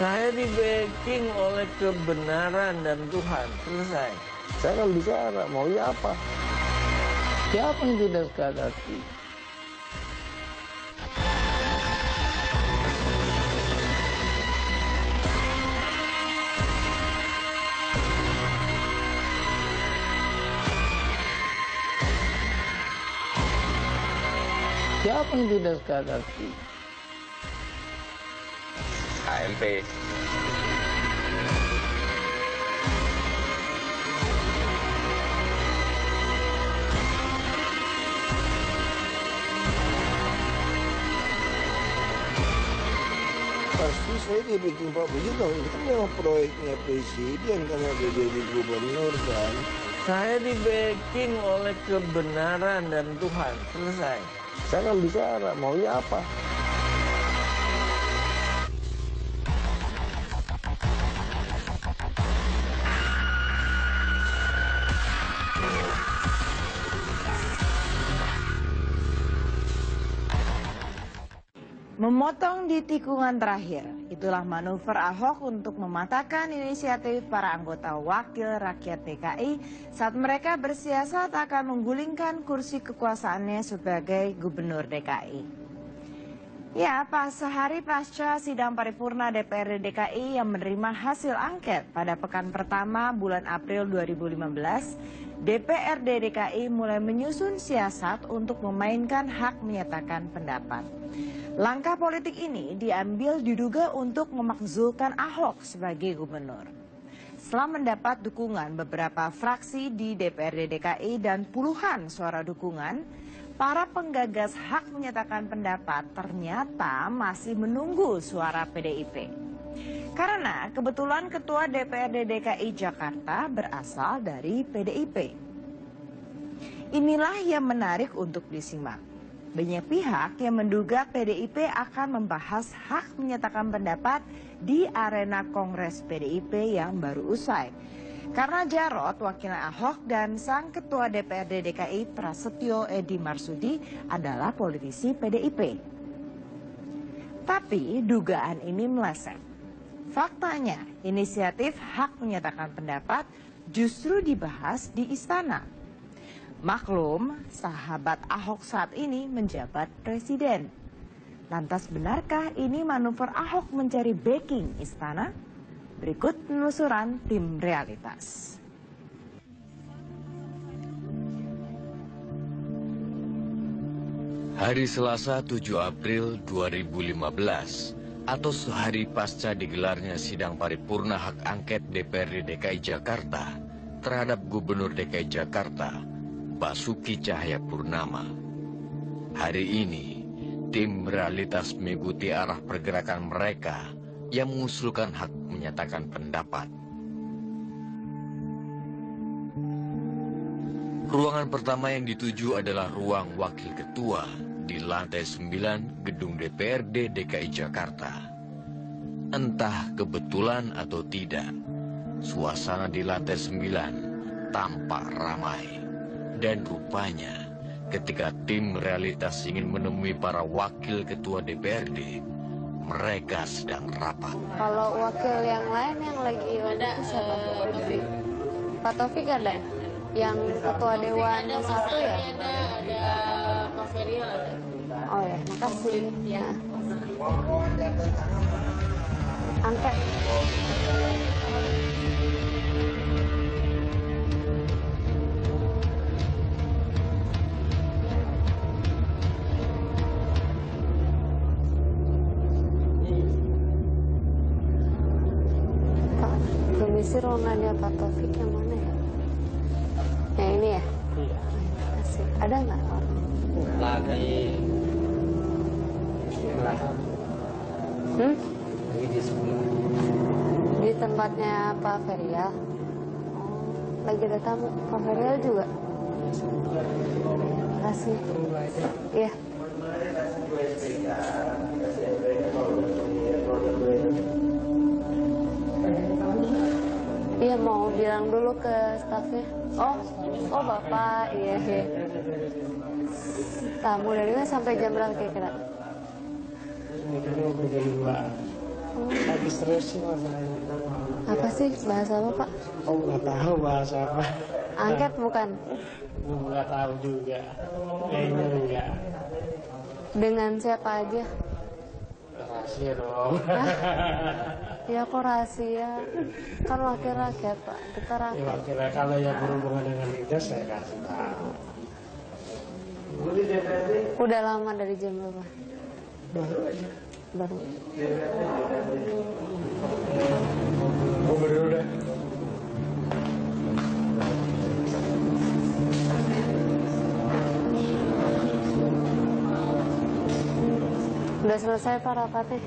Saya di-backing oleh kebenaran dan Tuhan. Selesai. Saya kan bicara, maunya apa? Siapa yang tidak sekadati? Siapa yang tidak sekadati? AMP. Pasti saya dibikin Pak Presiden, itu kan memang proyeknya Presiden karena dia jadi gubernur kan. Saya di-backing oleh kebenaran dan Tuhan. Selesai. Saya kan bicara, maunya apa? Memotong di tikungan terakhir, itulah manuver Ahok untuk mematahkan inisiatif para anggota Wakil Rakyat DKI saat mereka bersiasat akan menggulingkan kursi kekuasaannya sebagai Gubernur DKI. Ya, sehari pasca sidang paripurna DPRD DKI yang menerima hasil angket pada pekan pertama bulan April 2015, DPRD DKI mulai menyusun siasat untuk memainkan hak menyatakan pendapat. Langkah politik ini diambil diduga untuk memakzulkan Ahok sebagai gubernur. Setelah mendapat dukungan beberapa fraksi di DPRD DKI dan puluhan suara dukungan, para penggagas hak menyatakan pendapat ternyata masih menunggu suara PDIP. Karena kebetulan Ketua DPRD DKI Jakarta berasal dari PDIP. Inilah yang menarik untuk disimak. Banyak pihak yang menduga PDIP akan membahas hak menyatakan pendapat di arena Kongres PDIP yang baru usai. Karena Jarod, wakil Ahok, dan sang Ketua DPRD DKI Prasetyo Edy Marsudi adalah politisi PDIP. Tapi dugaan ini meleset. Faktanya, inisiatif hak menyatakan pendapat justru dibahas di istana. Maklum, sahabat Ahok saat ini menjabat presiden. Lantas benarkah ini manuver Ahok mencari backing istana? Berikut penelusuran tim Realitas. Hari Selasa 7 April 2015 atau sehari pasca digelarnya sidang paripurna hak angket DPRD DKI Jakarta terhadap Gubernur DKI Jakarta Basuki Cahayapurnama. Hari ini, tim Realitas mengikuti arah pergerakan mereka yang mengusulkan hak menyatakan pendapat. Ruangan pertama yang dituju adalah ruang Wakil Ketua di lantai 9 Gedung DPRD DKI Jakarta. Entah kebetulan atau tidak, suasana di lantai 9 tampak ramai. Dan rupanya ketika tim Realitas ingin menemui para wakil ketua DPRD, mereka sedang rapat. Kalau wakil yang lain yang lagi ada siapa? Pak Taufik ada? Yang ketua dewan satu ya? Ada Pak Ferry ada. Oh ya, makasih. Ya. Angket. Permisi, ruangannya Pak Taufik yang mana ya? Yang ini ya? Iya. Kasih. Ada nggak orang? Lagi. Lagi di sebelah. Di tempatnya Pak Ferial. Lagi ada tamu. Pak Ferial juga? Kasih. Iya. Iya, mau bilang dulu ke stafnya. Oh Bapak, iya. Tamu dari mana sampai jam berapa kira-kira? Ini kan jam 2. Lagi stres sih masalahnya. Apa sih bahasa apa Pak? Oh nggak tahu bahasa apa. Angket bukan? Nggak tahu juga. Kayaknya enggak. Dengan siapa aja? Rahasia dong. Ya kok rahasia? Kan wakil rakyat Pak, kita Ya, rakyat. kira kalau yang berhubungan dengan kita saya kasih tahu. Udah lama dari jam berapa? Baru aja. Baru. Oh baru udah. Udah selesai Pak rapatnya?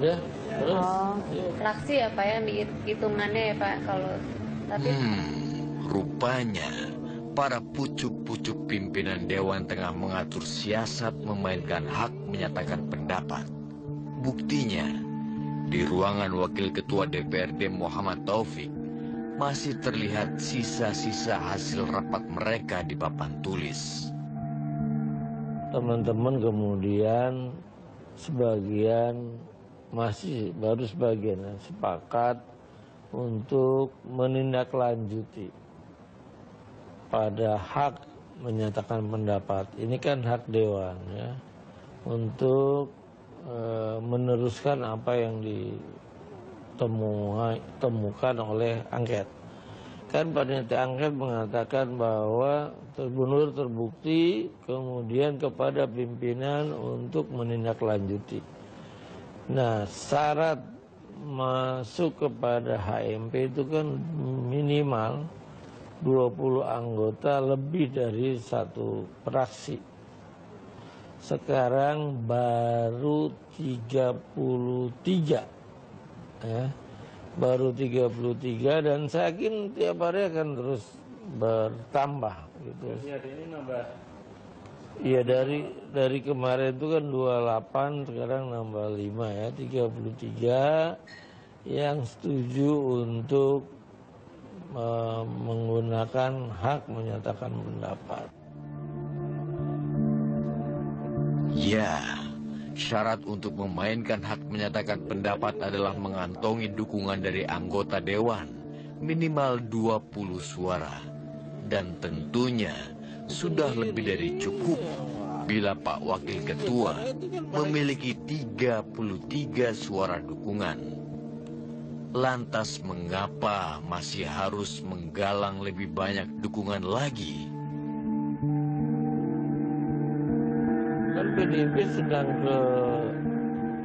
Udah. Terus. Oh, fraksi ya Pak ya, hitungannya ya Pak kalau tapi Rupanya para pucuk-pucuk pimpinan dewan tengah mengatur siasat memainkan hak menyatakan pendapat. Buktinya, di ruangan Wakil Ketua DPRD Muhammad Taufik masih terlihat sisa-sisa hasil rapat mereka di papan tulis. Teman-teman kemudian sebagian baru sebagian yang sepakat untuk menindaklanjuti pada hak menyatakan pendapat. Ini kan hak dewan ya, untuk meneruskan apa yang ditemukan oleh angket. Kan panitia angket mengatakan bahwa gubernur terbukti, kemudian kepada pimpinan untuk menindaklanjuti. Nah, syarat masuk kepada HMP itu kan minimal 20 anggota lebih dari satu fraksi. Sekarang baru 33 ya. Baru 33 dan saya yakin tiap hari akan terus bertambah gitu. Ini nambah. Iya dari kemarin itu kan 28, sekarang nambah 5 ya, 33 yang setuju untuk menggunakan hak menyatakan pendapat. Ya, syarat untuk memainkan hak menyatakan pendapat adalah mengantongi dukungan dari anggota dewan minimal 20 suara. Dan tentunya sudah lebih dari cukup bila Pak Wakil Ketua memiliki 33 suara dukungan. Lantas mengapa masih harus menggalang lebih banyak dukungan lagi? Kan PDIP sedang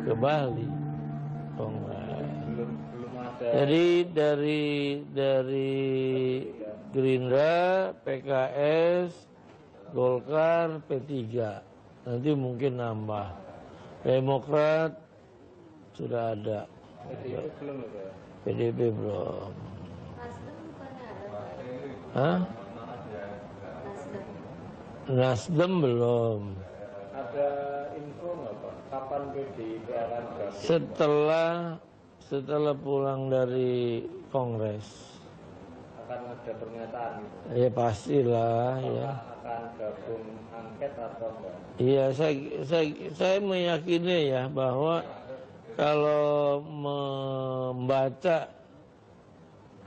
ke Bali. Belum ada. Jadi dari Gerindra, PKS, Golkar, P3. Nanti mungkin nambah. Demokrat sudah ada. PDIP belum ada. PDIP belum. Hah? Nasdem belum. Ada info nggak Pak? Kapan PDIP akan gabung? Setelah pulang dari Kongres. Akan ada pernyataan gitu? Ya pastilah ya. Akan gabung angket atau enggak? Iya, saya meyakini ya bahwa kalau membaca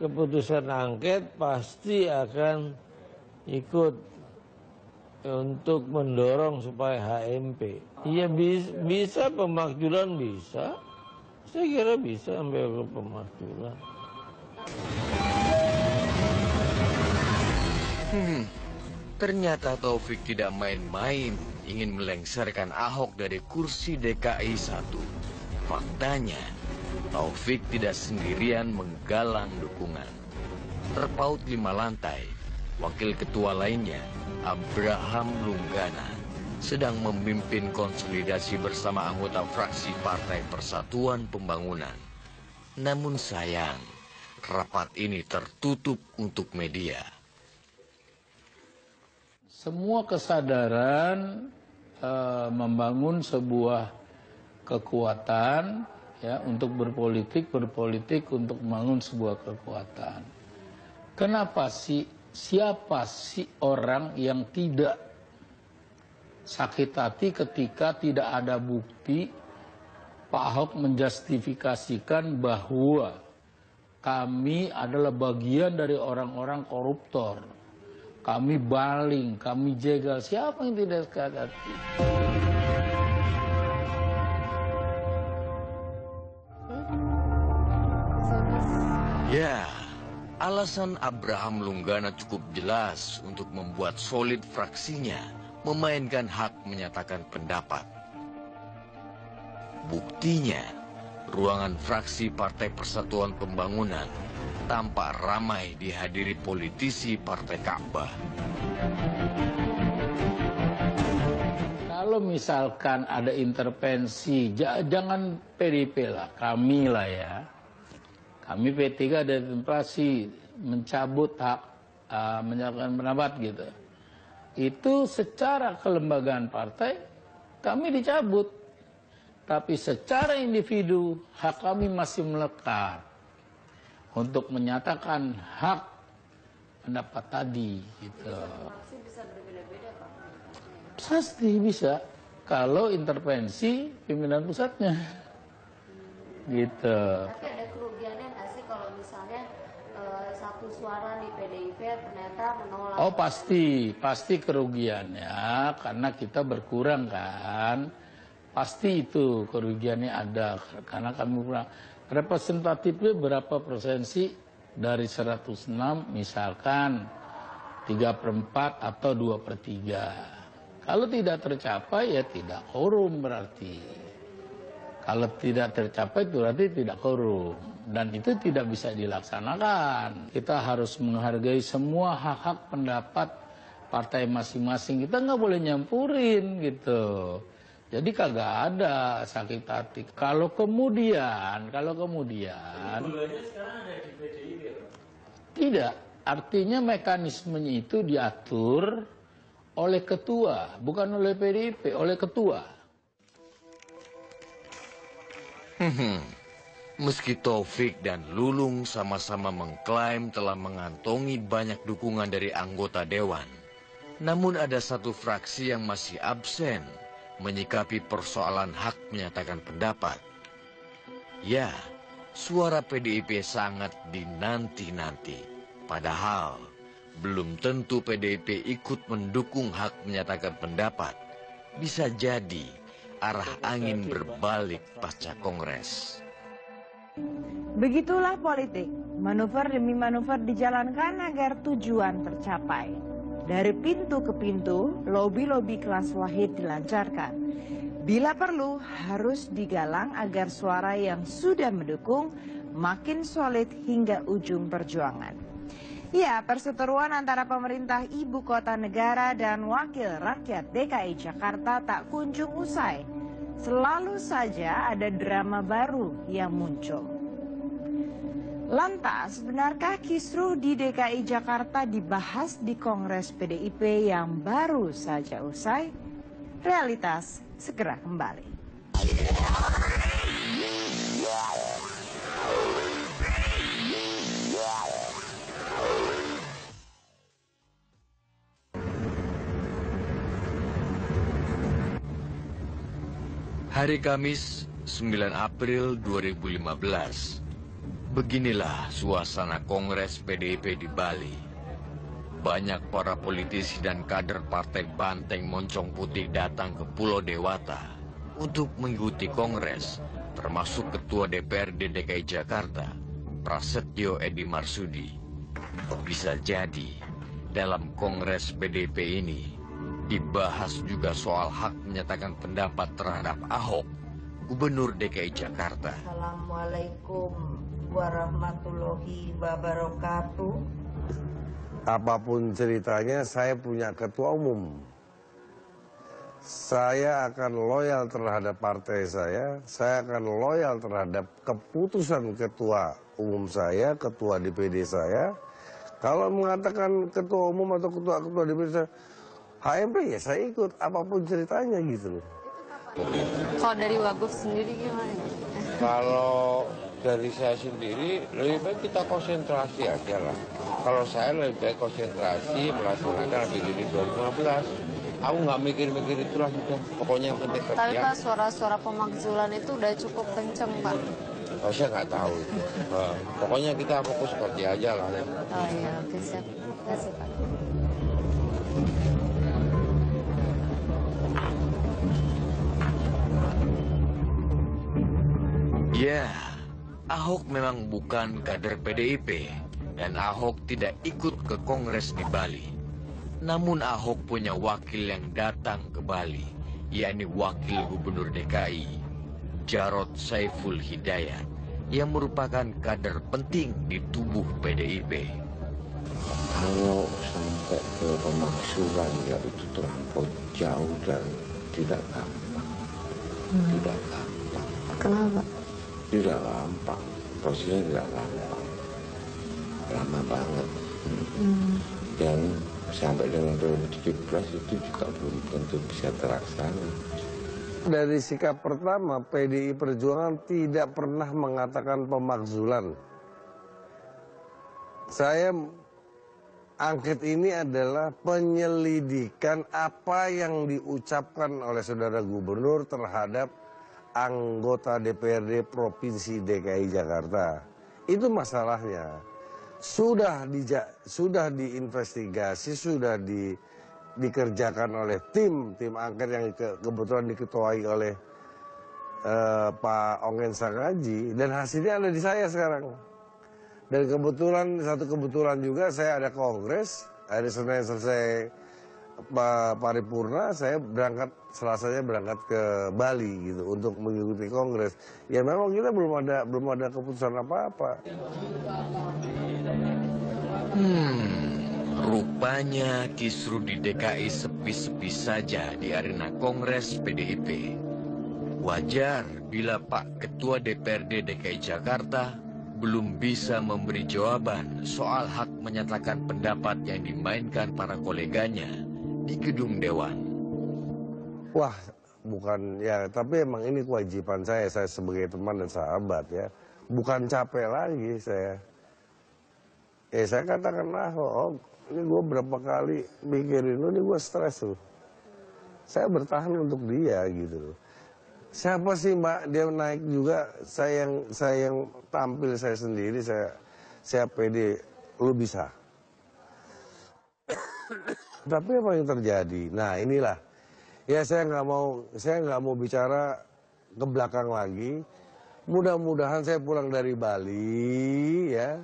keputusan angket pasti akan ikut untuk mendorong supaya HMP. Iya bisa pemakzulan bisa. Saya kira bisa sampai ke pemakzulan. Ternyata Taufik tidak main-main ingin melengsarkan Ahok dari kursi DKI 1. Faktanya, Taufik tidak sendirian menggalang dukungan. Terpaut 5 lantai, wakil ketua lainnya, Abraham Lunggana, sedang memimpin konsolidasi bersama anggota fraksi Partai Persatuan Pembangunan. Namun sayang, rapat ini tertutup untuk media. Semua kesadaran membangun sebuah kekuatan ya untuk berpolitik untuk membangun sebuah kekuatan. Kenapa sih siapa sih orang yang tidak sakit hati ketika tidak ada bukti Pak Ahok menjustifikasikan bahwa kami adalah bagian dari orang-orang koruptor. Kami baling, kami jegal. Siapa yang tidak sekadar? Ya, alasan Abraham Lunggana cukup jelas untuk membuat solid fraksinya memainkan hak menyatakan pendapat. Buktinya, ruangan fraksi Partai Persatuan Pembangunan tampak ramai dihadiri politisi Partai Ka'bah. Kalau misalkan ada intervensi, jangan PDIP lah, kami lah ya. Kami P3 ada intervensi mencabut hak menyatakan pendapat gitu. Itu secara kelembagaan partai kami dicabut. Tapi secara individu hak kami masih melekat untuk menyatakan hak pendapat tadi gitu. Bisa berbeda-beda, Pak. Pasti bisa kalau intervensi pimpinan pusatnya gitu. Tapi ada kerugiannya nggak sih kalau misalnya satu suara di PDIP ternyata menolak? Oh pasti kerugiannya karena kita berkurang kan. Pasti itu kerugiannya ada karena kami kurang. Representatifnya berapa persen sih dari 106 misalkan 3/4 atau 2/3. Kalau tidak tercapai ya tidak quorum berarti. Kalau tidak tercapai itu berarti tidak quorum. Dan itu tidak bisa dilaksanakan. Kita harus menghargai semua hak-hak pendapat partai masing-masing. Kita nggak boleh nyampurin gitu. Jadi kagak ada sakit hati. Kalau kemudian tidak, artinya mekanismenya itu diatur oleh ketua, bukan oleh PDIP, oleh ketua. Meski Taufik dan Lulung sama-sama mengklaim telah mengantongi banyak dukungan dari anggota dewan, namun ada satu fraksi yang masih absen menyikapi persoalan hak menyatakan pendapat. Ya, suara PDIP sangat dinanti-nanti. Padahal, belum tentu PDIP ikut mendukung hak menyatakan pendapat. Bisa jadi arah angin berbalik pasca Kongres. Begitulah politik. Manuver demi manuver dijalankan agar tujuan tercapai. Dari pintu ke pintu, lobi-lobi kelas wahid dilancarkan. Bila perlu, harus digalang agar suara yang sudah mendukung makin solid hingga ujung perjuangan. Ya, perseteruan antara pemerintah ibu kota negara dan wakil rakyat DKI Jakarta tak kunjung usai. Selalu saja ada drama baru yang muncul. Lantas, benarkah kisruh di DKI Jakarta dibahas di Kongres PDIP yang baru saja usai? Realitas segera kembali. Hari Kamis, 9 April 2015. Beginilah suasana Kongres PDIP di Bali. Banyak para politisi dan kader Partai Banteng Moncong Putih datang ke Pulau Dewata untuk mengikuti Kongres, termasuk Ketua DPRD DKI Jakarta, Prasetyo Edi Marsudi. Bisa jadi, dalam Kongres PDIP ini, dibahas juga soal hak menyatakan pendapat terhadap Ahok, Gubernur DKI Jakarta. Assalamualaikum warahmatullahi wabarakatuh. Apapun ceritanya, saya punya ketua umum. Saya akan loyal terhadap partai saya akan loyal terhadap keputusan ketua umum saya, ketua DPD saya. Kalau mengatakan ketua umum atau ketua DPD saya, HMP ya saya ikut, apapun ceritanya gitu loh. Kalau dari Wagub sendiri gimana? Kalau dari saya sendiri, lebih baik kita konsentrasi aja lah. Kalau saya lebih baik konsentrasi melaksanakan APBD 2015. Aku nggak mikir-mikir itulah sudah. Pokoknya yang penting kerja. Tapi Pak, suara-suara pemakzulan itu udah cukup kenceng Pak. Saya nggak tahu. Pokoknya kita fokus kerja aja lah. Oh iya, oke siap. Terima kasih Pak. Ya, Ahok memang bukan kader PDIP dan Ahok tidak ikut ke Kongres di Bali. Namun Ahok punya wakil yang datang ke Bali, yakni Wakil Gubernur DKI, Jarod Saiful Hidayat, yang merupakan kader penting di tubuh PDIP. Kalau sampai ke pemakzulan ya itu terlampau jauh dan tidak gampang. Tidak gampang. Kenapa? Tidak gampang. Prosesnya tidak gampang. Lama banget. Dan sampai dengan 2017 itu juga belum tentu bisa terlaksana. Dari sikap pertama, PDI Perjuangan tidak pernah mengatakan pemakzulan. Saya angket ini adalah penyelidikan apa yang diucapkan oleh saudara gubernur terhadap anggota DPRD Provinsi DKI Jakarta. Itu masalahnya. Sudah diinvestigasi, sudah dikerjakan oleh tim angket yang kebetulan diketuai oleh Pak Ongen Sangaji, dan hasilnya ada di saya sekarang. Dan satu kebetulan juga saya ada kongres, hari Senin selesai paripurna, saya Selasanya berangkat ke Bali gitu untuk mengikuti kongres. Ya memang kita belum ada keputusan apa-apa. Rupanya kisru di DKI sepi-sepi saja di arena Kongres PDIP. Wajar bila Pak Ketua DPRD DKI Jakarta belum bisa memberi jawaban soal hak menyatakan pendapat yang dimainkan para koleganya di gedung Dewan. Wah, bukan ya, tapi emang ini kewajiban saya sebagai teman dan sahabat ya. Bukan capek lagi saya. Saya katakan lah, ini gue berapa kali mikirin lu, ini gue stres tuh. Saya bertahan untuk dia gitu loh. Siapa sih Mbak, dia naik juga, saya yang tampil saya sendiri, saya pede, lu bisa. Tapi apa yang terjadi? Nah inilah. Ya saya nggak mau bicara ke belakang lagi. Mudah-mudahan saya pulang dari Bali ya,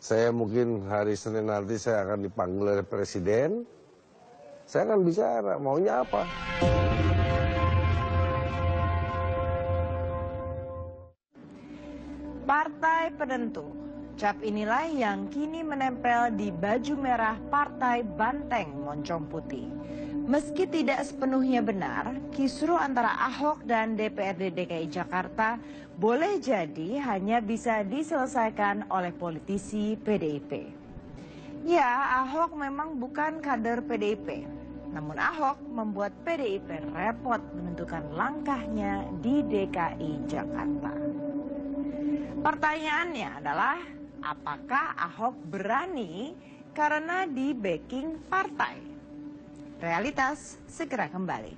saya mungkin hari Senin nanti saya akan dipanggil oleh Presiden. Saya akan bicara maunya apa. Partai penentu. Cap inilah yang kini menempel di baju merah Partai Banteng Moncong Putih. Meski tidak sepenuhnya benar, kisru antara Ahok dan DPRD DKI Jakarta boleh jadi hanya bisa diselesaikan oleh politisi PDIP. Ya, Ahok memang bukan kader PDIP. Namun Ahok membuat PDIP repot menentukan langkahnya di DKI Jakarta. Pertanyaannya adalah, apakah Ahok berani karena di backing partai? Realitas segera kembali.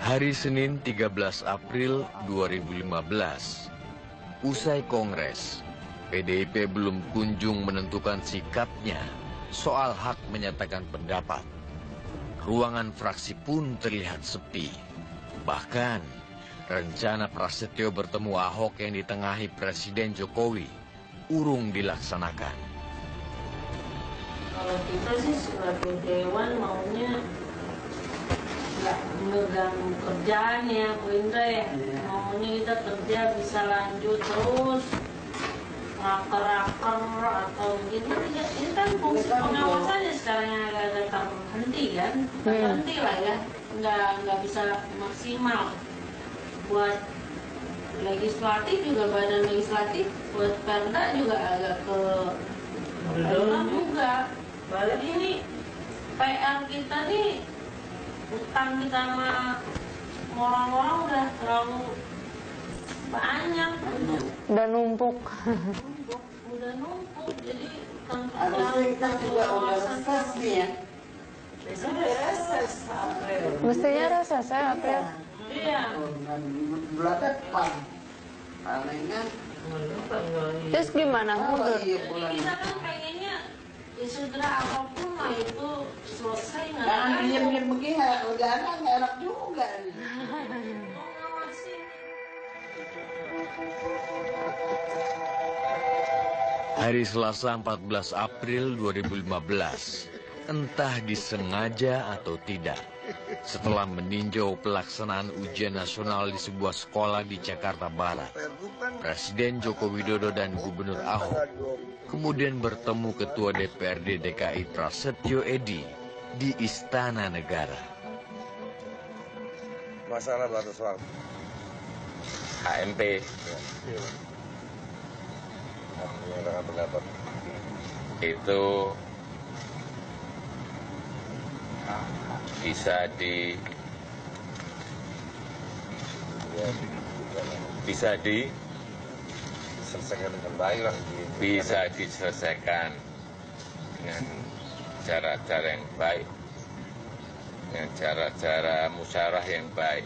Hari Senin 13 April 2015, usai Kongres, PDIP belum kunjung menentukan sikapnya soal hak menyatakan pendapat. Ruangan fraksi pun terlihat sepi. Bahkan, rencana Prasetyo bertemu Ahok yang ditengahi Presiden Jokowi urung dilaksanakan. Kalau kita sih sebagai Dewan maunya nggak mengganggu kerjaannya, Bu Indra ya. Maunya kita kerja bisa lanjut terus. Raker-raker atau gitu, ini kan fungsi pengawasannya sekarang yang agak terhenti kan, terhenti lah ya, nggak bisa maksimal. Buat legislatif juga, badan legislatif, buat Perda juga agak ke dalam juga. Balik ini PR kita nih utang kita sama orang-orang udah terlalu banyak. Udah numpuk. Udah numpuk, jadi utang Harusnya kita juga udah reses nih ya. Besok reses April. Mestinya reses ya April. Iya. Bulan depan. Palingan. Terus gimana mundur? Kita kan pengennya ya segera apapun mah itu selesai nggak ada. Jangan diem-diem begini, udah nggak enak juga. Hari Selasa 14 April 2015, entah disengaja atau tidak, setelah meninjau pelaksanaan ujian nasional di sebuah sekolah di Jakarta Barat, Presiden Joko Widodo dan Gubernur Ahok kemudian bertemu Ketua DPRD DKI Prasetyo Edy di Istana Negara. Masalah batas waktu. HMP Menyatakan pendapat. itu bisa Selesaikan dengan baik lah. bisa diselesaikan dengan cara-cara yang baik, dengan cara-cara musyawarah yang baik.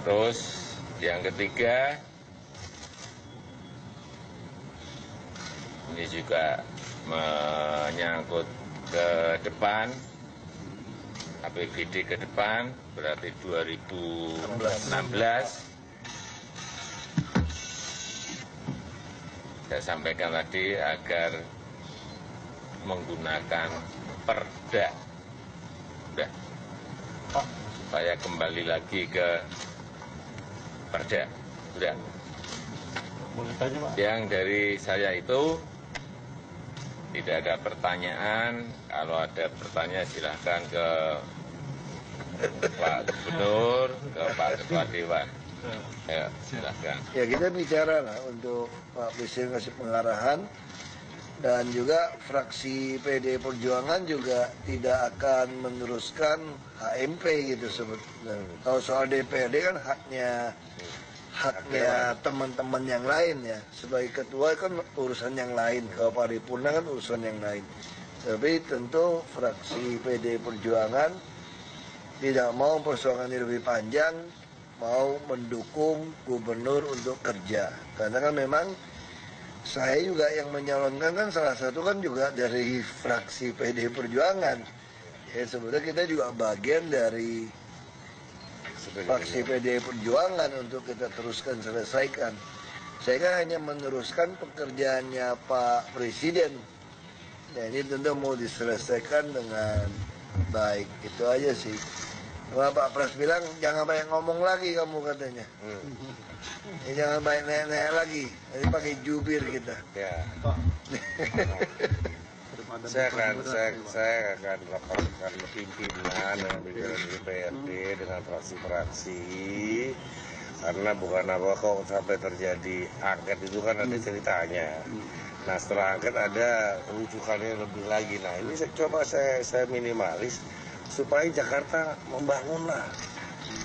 Terus yang ketiga, ini juga menyangkut ke depan, APBD ke depan, berarti 2016. Saya sampaikan tadi agar menggunakan perda. Udah. Saya kembali lagi ke perda. Udah. Yang dari saya itu tidak ada pertanyaan. Kalau ada pertanyaan silahkan ke Pak Gubernur, ke Pak Ketua Dewan. Ya, silahkan. Ya kita bicara lah untuk Pak Presiden kasih pengarahan, dan juga fraksi PD Perjuangan juga tidak akan meneruskan HMP gitu sebetulnya. Kalau soal DPRD kan haknya teman-teman yang lain ya. Sebagai ketua kan urusan yang lain, kalau paripurna kan urusan yang lain. Tapi tentu fraksi PD Perjuangan tidak mau persoalannya lebih panjang, mau mendukung gubernur untuk kerja. Karena kan memang saya juga yang menyalonkan kan salah satu kan juga dari fraksi PD Perjuangan. Ya sebetulnya kita juga bagian dari fraksi PD Perjuangan untuk kita teruskan selesaikan. Saya kan hanya meneruskan pekerjaannya Pak Presiden. Ya ini tentu mau diselesaikan dengan baik. Itu aja sih. Wah, Pak Pres bilang jangan banyak ngomong lagi kamu katanya. Ya, jangan banyak nanya lagi. Jadi pakai jubir kita. Ya. saya akan laporkan pimpinan dengan pimpinan DPRD dengan fraksi-fraksi, karena bukan apa kok sampai terjadi angket itu kan ada ceritanya. Nah setelah angket ada rujukannya lebih lagi. Nah ini saya minimalis supaya Jakarta membangun lah.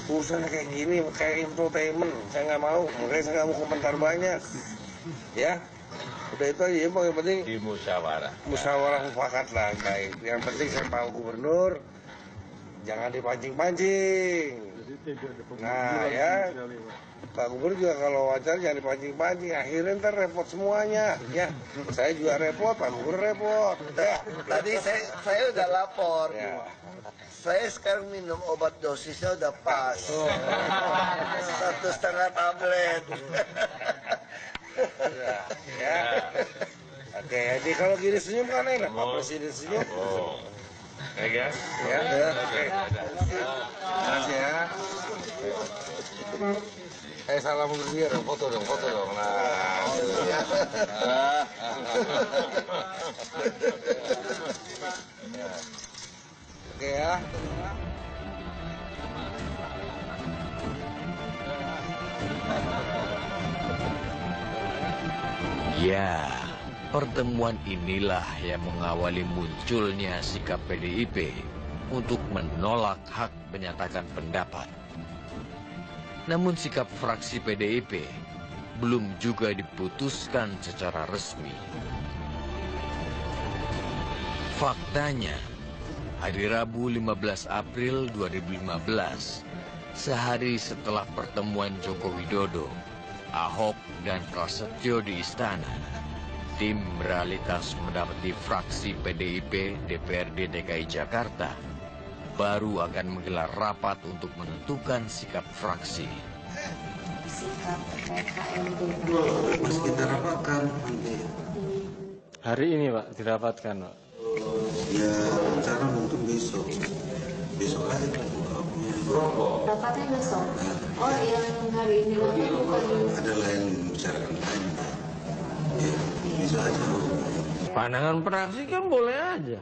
Urusannya kayak gini, kayak infotainment, saya nggak mau, makanya saya nggak mau komentar banyak. Ya, udah itu aja, yang penting Di musyawarah. Musyawarah mufakat lah, baik. Yang penting saya Pak Gubernur, jangan dipancing-pancing. Nah ya, Pak Gubernur juga kalau wawancara jangan dipancing-pancing, akhirnya ntar repot semuanya. Ya, saya juga repot, Pak Gubernur repot. Ya. Tadi saya udah lapor. Ya. Saya sekarang minum obat dosisnya udah pas. 1,5 tablet. Ya. Oke, jadi kalau gini senyum kan enak, Pak Presiden senyum. Oh. Ya, kan? Ya. Oke. Terima kasih ya. Salam untuk dia dong, foto dong. Nah. Oke ya. Ya, Pertemuan inilah yang mengawali munculnya sikap PDIP untuk menolak hak menyatakan pendapat. Namun sikap fraksi PDIP belum juga diputuskan secara resmi. Faktanya, hari Rabu 15 April 2015, sehari setelah pertemuan Joko Widodo, Ahok, dan Prasetyo di istana, tim realitas mendapati fraksi PDIP DPRD DKI Jakarta baru akan menggelar rapat untuk menentukan sikap fraksi. Sikap PKMB. Mas kita rapatkan nanti. Hari ini Pak, dirapatkan Pak? Ya rencana mungkin besok. Besok aja Pak. Rapatnya besok? Oh yang hari ini lagi bukan? Ada lain bicarakan lain Pak. Ya bisa aja. Pandangan fraksi kan boleh aja.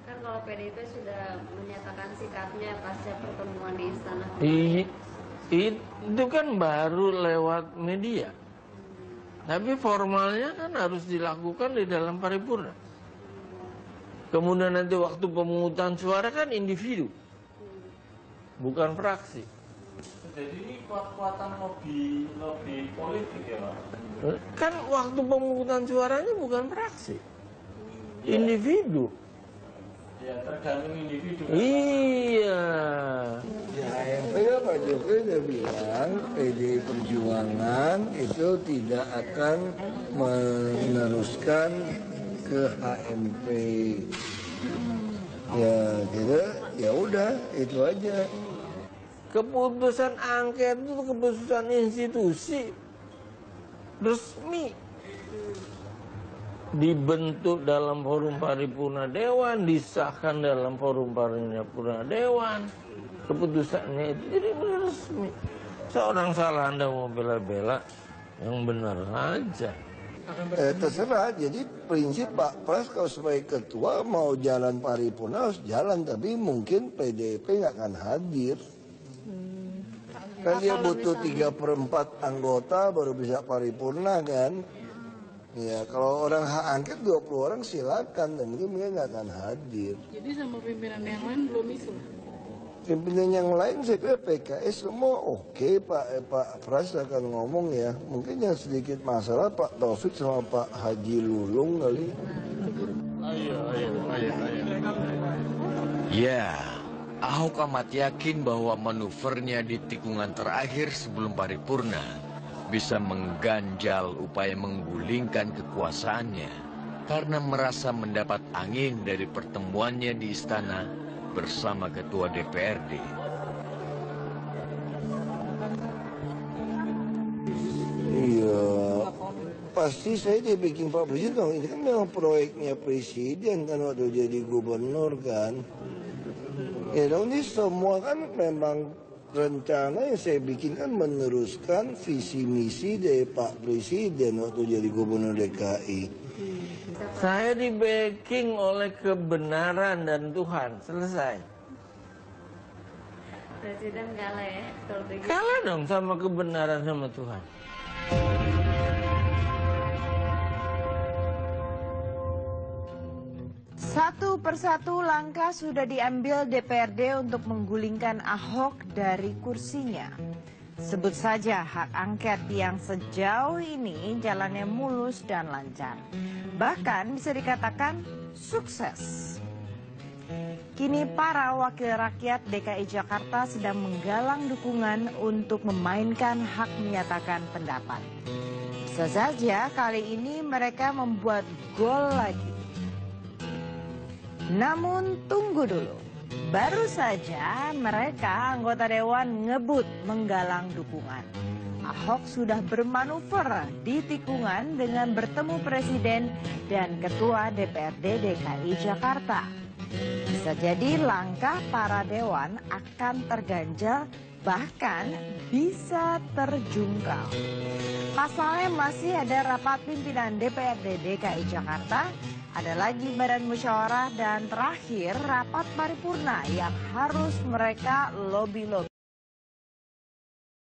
Kan kalau PDIP sudah menyatakan sikapnya pasca pertemuan di istana. Itu kan baru lewat media. Tapi formalnya kan harus dilakukan di dalam paripurna. Kemudian nanti waktu pemungutan suara kan individu, bukan fraksi. Jadi ini kuat-kuatan lobby politik ya Pak? Kan waktu pemungutan suaranya bukan fraksi, individu. Ya tergantung individu. Iya. Ya AMP Pak Jokowi udah bilang PDI Perjuangan itu tidak akan meneruskan ke HMP. Ya kita ya udah itu aja. Keputusan angket itu keputusan institusi resmi, dibentuk dalam forum paripurna dewan, disahkan dalam forum paripurna dewan, keputusannya itu jadi resmi. Seorang salah Anda mau bela-bela, yang benar aja. Terserah, jadi prinsip Pak Pras kalau sebagai ketua mau jalan paripurna harus jalan, tapi mungkin PDIP nggak akan hadir. Kan dia butuh 3/4 anggota baru bisa paripurna kan. Ya kalau orang hak angket 20 orang silakan, dan mungkin dia nggak akan hadir. Jadi sama pimpinan yang lain belum isu? Pimpinan yang lain saya kira PKS semua oke Pak Pras akan ngomong ya. Mungkin yang sedikit masalah Pak Taufik sama Pak Haji Lulung kali. Ayo. Ya, Ahok amat yakin bahwa manuvernya di tikungan terakhir sebelum paripurna bisa mengganjal upaya menggulingkan kekuasaannya karena merasa mendapat angin dari pertemuannya di istana bersama Ketua DPRD. Iya, pasti saya dibikin Pak Presiden dong. Ini kan memang proyeknya Presiden kan waktu jadi gubernur kan. Ya dong, ini semua kan memang rencana yang saya bikin kan meneruskan visi misi dari Pak Presiden waktu jadi gubernur DKI. Saya di backing oleh kebenaran dan Tuhan. Selesai. Presiden kalah ya kalau begitu. Kalah dong sama kebenaran sama Tuhan. Satu persatu langkah sudah diambil DPRD untuk menggulingkan Ahok dari kursinya. Sebut saja hak angket yang sejauh ini jalannya mulus dan lancar. Bahkan bisa dikatakan sukses. Kini para wakil rakyat DKI Jakarta sedang menggalang dukungan untuk memainkan hak menyatakan pendapat. Bisa saja kali ini mereka membuat gol lagi. Namun tunggu dulu, baru saja mereka anggota dewan ngebut menggalang dukungan. Ahok sudah bermanuver di tikungan dengan bertemu Presiden dan Ketua DPRD DKI Jakarta. Bisa jadi langkah para dewan akan terganjal, bahkan bisa terjungkal. Pasalnya masih ada rapat pimpinan DPRD DKI Jakarta, ada lagi badan musyawarah, dan terakhir rapat paripurna yang harus mereka lobby-lobby.